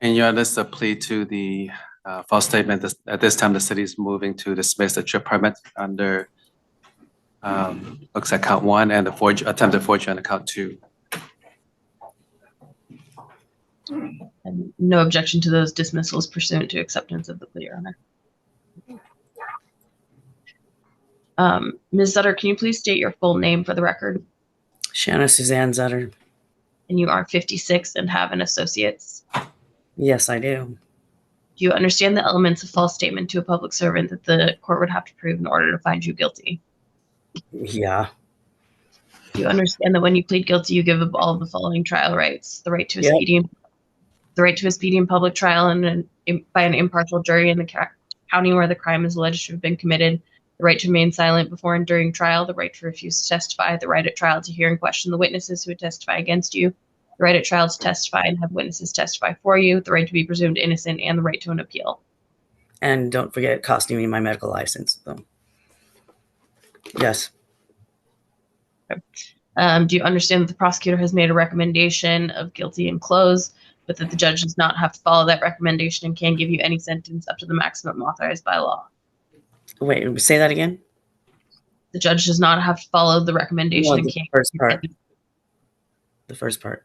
And Your Honor, this is a plea to the false statement. At this time, the city is moving to dismiss the trip permit under looks at count 1 and the attempted forgery on count 2. And no objection to those dismissals pursuant to acceptance of the plea, Your Honor. Ms. Zutter, can you please state your full name for the record? Shanna Suzanne Zutter. And you are 56 and have an associate's? Yes, I do. Do you understand the elements of false statement to a public servant that the court would have to prove in order to find you guilty? Yeah. Do you understand that when you plead guilty, you give up all of the following trial rights: the right to a speedy and public trial by an impartial jury in the county where the crime is alleged to have been committed, the right to remain silent before and during trial, the right to refuse to testify, the right at trial to hear and question the witnesses who would testify against you, the right at trial to testify and have witnesses testify for you, the right to be presumed innocent, and the right to an appeal. And don't forget it costing me my medical license, though. Yes. Okay. Do you understand that the prosecutor has made a recommendation of guilty and close, but that the judge does not have to follow that recommendation and can give you any sentence up to the maximum authorized by law? Wait, say that again? The judge does not have to follow the recommendation. No, the first part. The first part.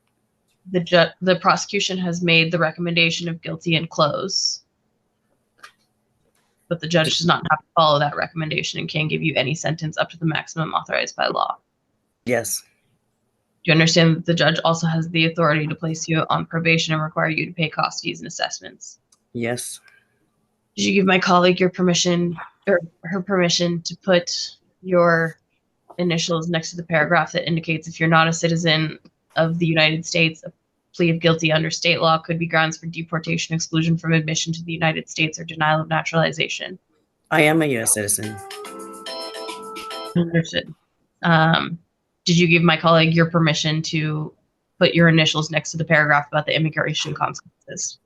The prosecution has made the recommendation of guilty and close, but the judge does not have to follow that recommendation and can give you any sentence up to the maximum authorized by law. Yes. Do you understand that the judge also has the authority to place you on probation and require you to pay cost, fees, and assessments? Yes. Did you give my colleague your permission or her permission to put your initials next to the paragraph that indicates if you're not a citizen of the United States, a plea of guilty under state law could be grounds for deportation, exclusion from admission to the United States, or denial of naturalization? I am a U.S. citizen. Understood. Did you give my colleague your permission to put your initials next to the paragraph about the immigration consequences?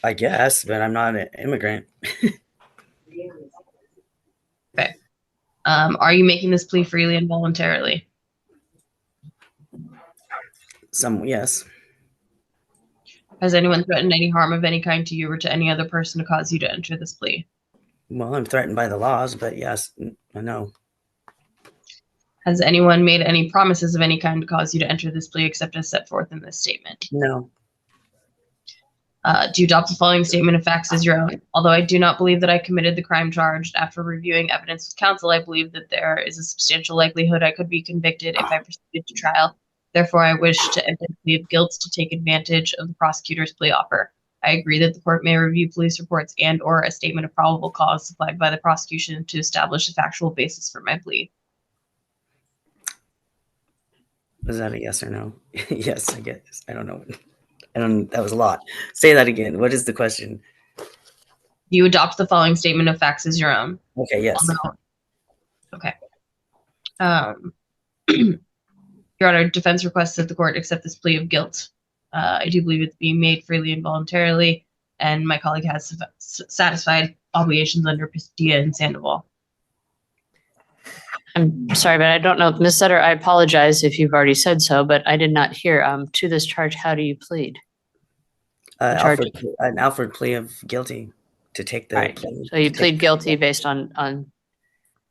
I guess, but I'm not an immigrant. Okay. Are you making this plea freely and voluntarily? Yes. Has anyone threatened any harm of any kind to you or to any other person to cause you to enter this plea? Well, I'm threatened by the laws, but yes, I know. Has anyone made any promises of any kind to cause you to enter this plea except as set forth in this statement? No. Do you adopt the following statement of facts as your own? Although I do not believe that I committed the crime charged, after reviewing evidence with counsel, I believe that there is a substantial likelihood I could be convicted if I proceeded to trial. Therefore, I wish to enter the plea of guilt to take advantage of the prosecutor's plea offer. I agree that the court may review police reports and/or a statement of probable cause supplied by the prosecution to establish a factual basis for my plea. Was that a yes or no? Yes, I guess. I don't know. That was a lot. Say that again. What is the question? Do you adopt the following statement of facts as your own? Okay, yes. Okay. Your Honor, defense requests that the court accept this plea of guilt. I do believe it's being made freely and voluntarily, and my colleague has satisfied obligations under Pistia and Sandoval. I'm sorry, but I don't know. Ms. Sutter, I apologize if you've already said so, but I did not hear. To this charge, how do you plead? An Alfred plea of guilty to take the. Right. So you plead guilty based on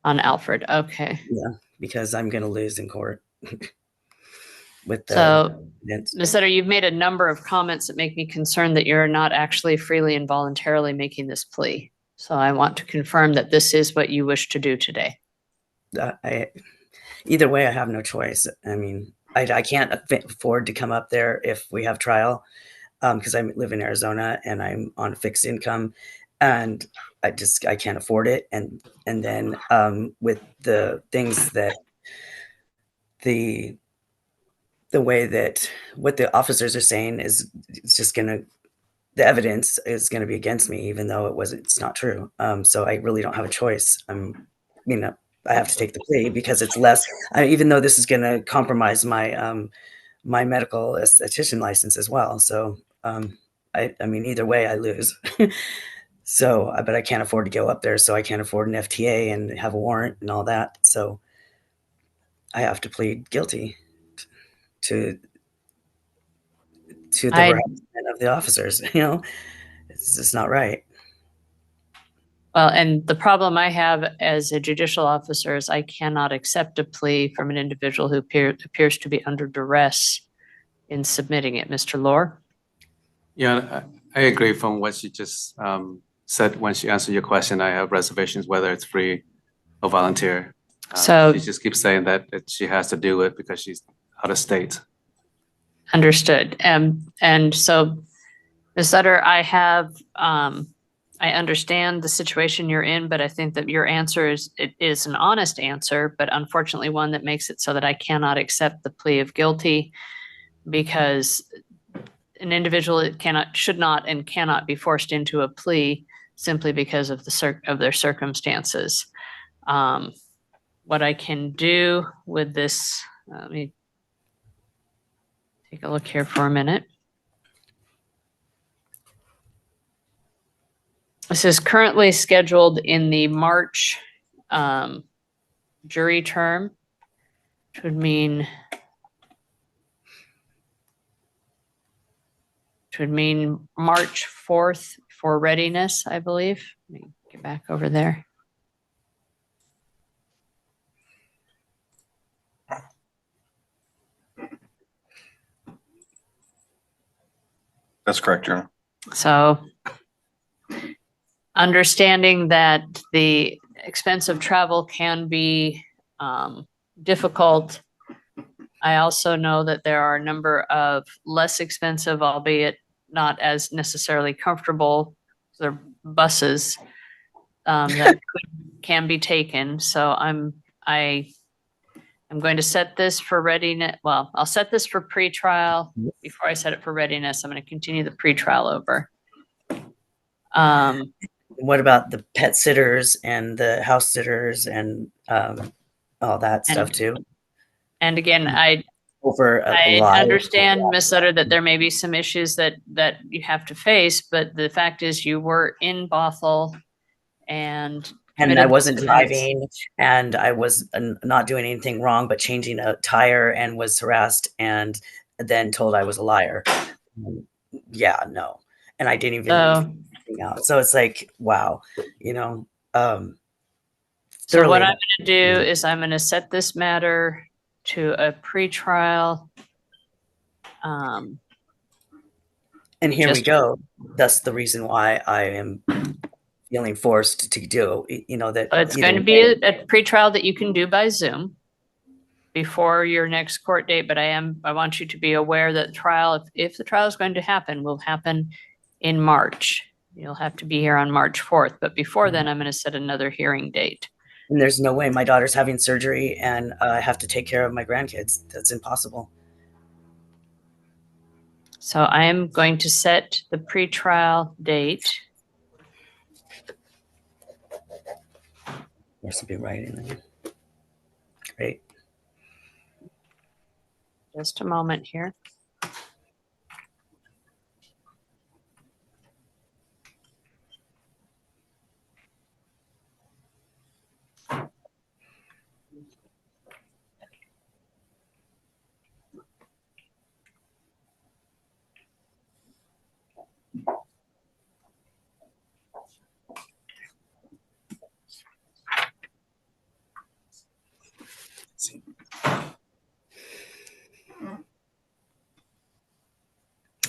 Alfred. Okay. Yeah, because I'm going to lose in court. With the so, Ms. Sutter, you've made a number of comments that make me concerned that you're not actually freely and voluntarily making this plea. So I want to confirm that this is what you wish to do today. Either way, I have no choice. I mean, I can't afford to come up there if we have trial, because I live in Arizona and I'm on fixed income, and I can't afford it. And then with the things that the way that what the officers are saying is, it's just the evidence is gonna be against me, even though it's not true. So I really don't have a choice. I have to take the plea because it's less, even though this is going to compromise my my medical esthetician license as well. So, I mean, either way, I lose. So, but I can't afford to go up there, so I can't afford an FTA and have a warrant and all that. So, I have to plead guilty to to the I- harassment of the officers. It's just not right. Well, and the problem I have as a judicial officer is I cannot accept a plea from an individual who appears to be under duress in submitting it. Mr. Lohr? Yeah, I agree from what she just said when she answered your question. I have reservations whether it's free or volunteer. So- She just keeps saying that she has to do it because she's out of state. Understood. And so, Ms. Sutter, I understand the situation you're in, but I think that your answer is an honest answer, but unfortunately one that makes it so that I cannot accept the plea of guilty because an individual should not and cannot be forced into a plea simply because of their circumstances. What I can do with this, let me take a look here for a minute. This is currently scheduled in the March jury term, which would mean March 4th for readiness, I believe. Let me get back over there. That's correct, Your Honor. So understanding that the expense of travel can be difficult, I also know that there are a number of less expensive, albeit not as necessarily comfortable, there are buses that can be taken. So I'm going to set this for readiness. Well, I'll set this for pretrial. Before I set it for readiness, I'm going to continue the pretrial over. What about the pet sitters and the house sitters and all that stuff too? And again, I I understand, Ms. Sutter, that there may be some issues that you have to face, but the fact is you were in Bothell and I wasn't driving, and I was not doing anything wrong, but changing a tire, and was harassed and then told I was a liar. Yeah, no. And I didn't even out. So it's like, wow, So what I'm going to do is I'm going to set this matter to a pretrial. And here we go. That's the reason why I am feeling forced to do, that. It's going to be a pretrial that you can do by Zoom before your next court date, but I want you to be aware that trial, if the trial is going to happen, will happen in March. You'll have to be here on March 4th, but before then I'm going to set another hearing date. And there's no way. My daughter's having surgery and I have to take care of my grandkids. That's impossible. So I am going to set the pretrial date. There's something right in there. Great. Just a moment here.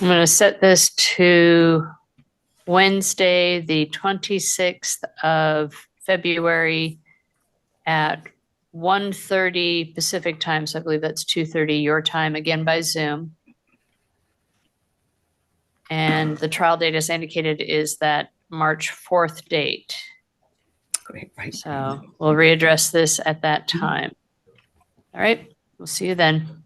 I'm going to set this to Wednesday, the 26th of February at 1:30 Pacific time. So I believe that's 2:30 your time, again by Zoom. And the trial date, as indicated, is that March 4th date. Great. Right. So we'll readdress this at that time. All right, we'll see you then.